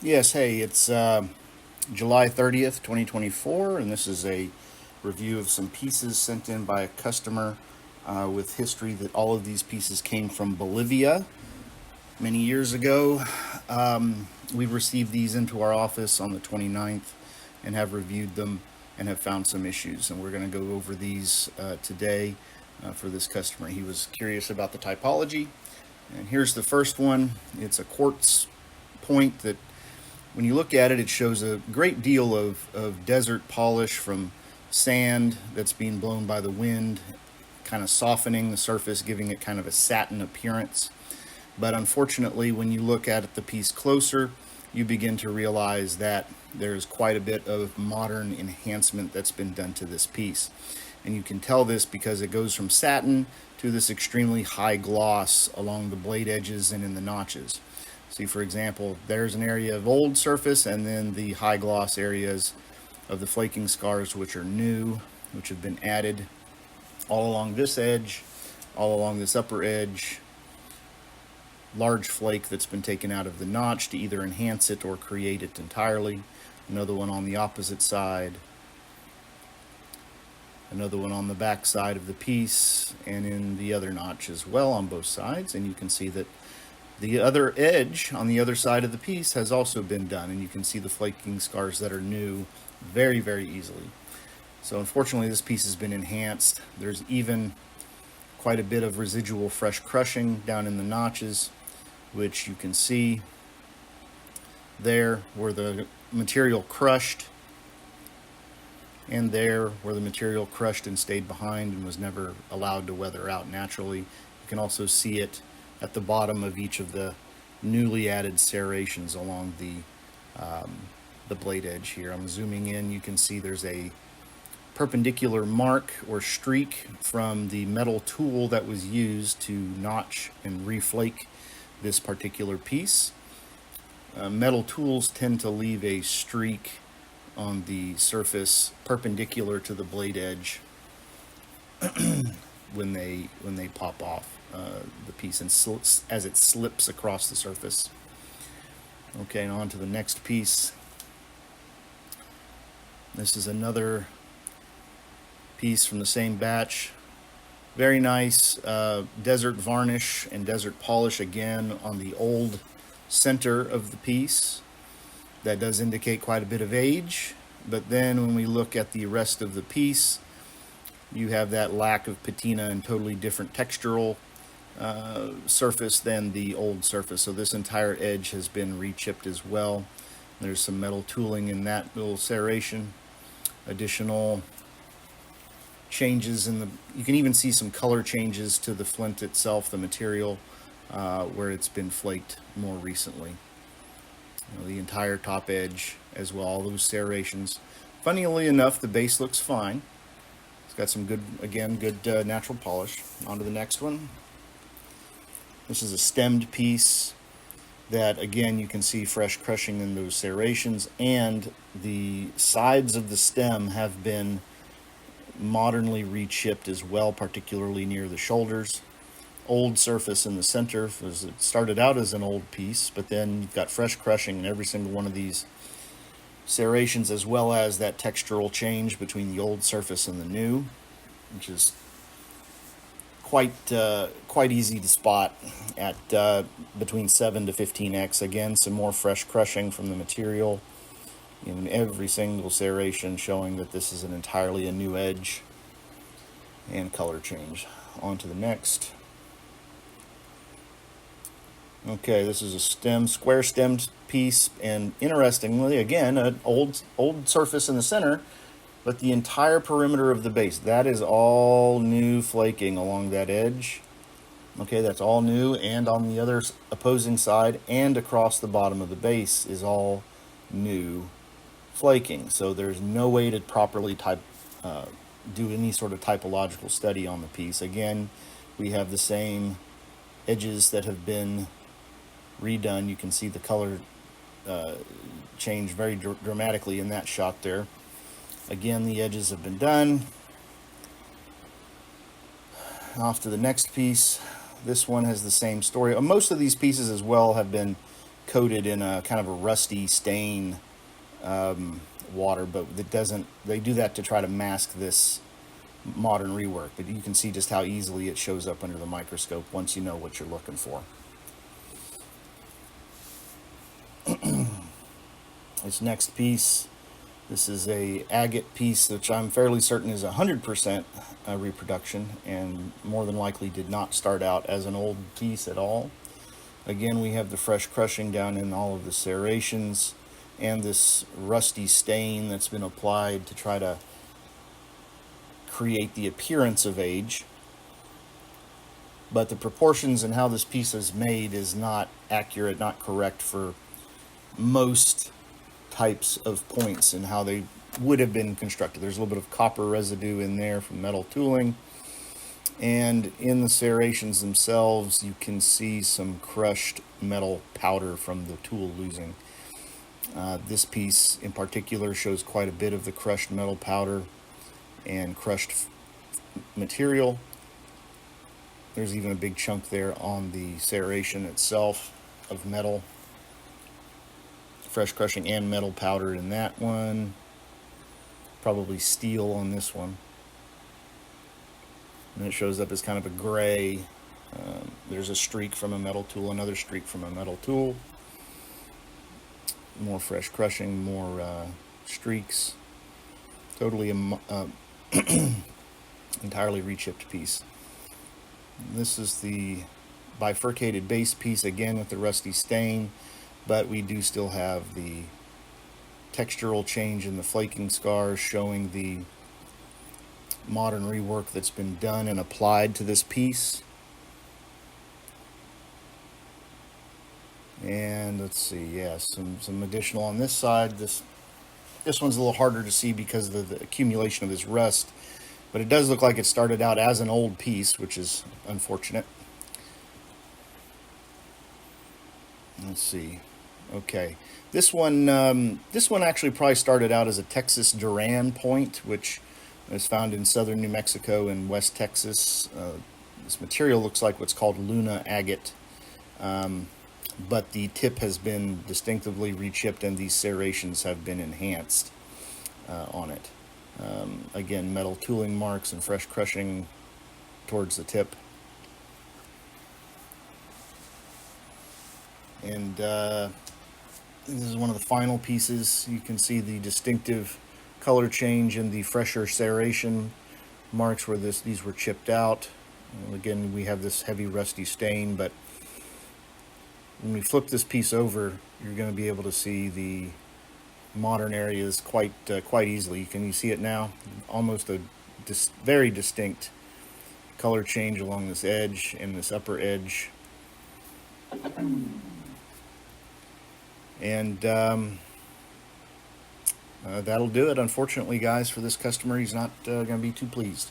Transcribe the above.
Yes, hey, it's July 30th, 2024, and this is a review of some pieces sent in by a customer with history that all of these pieces came from Bolivia many years ago. We received these into our office on the 29th and have reviewed them and have found some issues, and we're going to go over these today for this customer. He was curious about the typology, and here's the first one. It's a quartz point that when you look at it, it shows a great deal of desert polish from sand that's being blown by the wind, kind of softening the surface, giving it kind of a satin appearance. But unfortunately, when you look at the piece closer, you begin to realize that there's quite a bit of modern enhancement that's been done to this piece. And you can tell this because it goes from satin to this extremely high gloss along the blade edges and in the notches. See, for example, there's an area of old surface, and then the high gloss areas of the flaking scars, which are new, which have been added all along this edge, all along this upper edge. Large flake that's been taken out of the notch to either enhance it or create it entirely. Another one on the opposite side. Another one on the back side of the piece, and in the other notch as well on both sides. And you can see that the other edge on the other side of the piece has also been done, and you can see the flaking scars that are new very, very easily. So unfortunately, this piece has been enhanced. There's even quite a bit of residual fresh crushing down in the notches, which you can see there where the material crushed, and there where the material crushed and stayed behind and was never allowed to weather out naturally. You can also see it at the bottom of each of the newly added serrations along the blade edge here. I'm zooming in. You can see there's a perpendicular mark or streak from the metal tool that was used to notch and reflake this particular piece. Metal tools tend to leave a streak on the surface perpendicular to the blade edge when they pop off the piece and as it slips across the surface. Okay, and on to the next piece. This is another piece from the same batch. Very nice desert varnish and desert polish again on the old center of the piece. That does indicate quite a bit of age, but then when we look at the rest of the piece, you have that lack of patina and totally different textural surface than the old surface. So this entire edge has been re-chipped as well. There's some metal tooling in that little serration. Additional changes in the, you can even see some color changes to the flint itself, the material, where it's been flaked more recently. The entire top edge as well, all those serrations. Funnily enough, the base looks fine. It's got some good, again, good natural polish. On to the next one. This is a stemmed piece that, again, you can see fresh crushing in those serrations, and the sides of the stem have been modernly re-chipped as well, particularly near the shoulders. Old surface in the center, as it started out as an old piece, but then you've got fresh crushing in every single one of these serrations, as well as that textural change between the old surface and the new, which is quite easy to spot at between 7 to 15x. Again, some more fresh crushing from the material in every single serration, showing that this is an entirely a new edge and color change. On to the next. Okay, this is a square stemmed piece, and interestingly, again, an old surface in the center, but the entire perimeter of the base, that is all new flaking along that edge. Okay, that's all new, and on the other opposing side and across the bottom of the base is all new flaking. So there's no way to properly do any sort of typological study on the piece. Again, we have the same edges that have been redone. You can see the color change very dramatically in that shot there. Again, the edges have been done. Off to the next piece. This one has the same story. Most of these pieces as well have been coated in a kind of a rusty stain water, but it doesn't. They do that to try to mask this modern rework, but you can see just how easily it shows up under the microscope once you know what you're looking for. This next piece, this is a agate piece, which I'm fairly certain is 100% reproduction, and more than likely did not start out as an old piece at all. Again, we have the fresh crushing down in all of the serrations, and this rusty stain that's been applied to try to create the appearance of age. But the proportions and how this piece is made is not accurate, not correct for most types of points and how they would have been constructed. There's a little bit of copper residue in there from metal tooling, and in the serrations themselves you can see some crushed metal powder from the tool losing. This piece in particular shows quite a bit of the crushed metal powder and crushed material. There's even a big chunk there on the serration itself of metal. Fresh crushing and metal powder in that one. Probably steel on this one. And it shows up as kind of a gray. There's a streak from a metal tool, another streak from a metal tool. More fresh crushing, more streaks. Totally entirely rechipped piece. This is the bifurcated base piece, again with the rusty stain, but we do still have the textural change in the flaking scars showing the modern rework that's been done and applied to this piece. And let's see, yeah, some additional on this side. This one's a little harder to see because of the accumulation of this rust, but it does look like it started out as an old piece, which is unfortunate. Let's see. Okay, this one actually probably started out as a Texas Duran point, which is found in southern New Mexico and West Texas. This material looks like what's called Luna agate, but the tip has been distinctively rechipped and these serrations have been enhanced on it. Again, metal tooling marks and fresh crushing towards the tip. And this is one of the final pieces. You can see the distinctive color change in the fresher serration marks where these were chipped out. Again, we have this heavy rusty stain, but when we flip this piece over, you're going to be able to see the modern areas quite easily. Can you see it now? Almost a very distinct color change along this edge and this upper edge. And that'll do it, unfortunately, guys, for this customer. He's not going to be too pleased.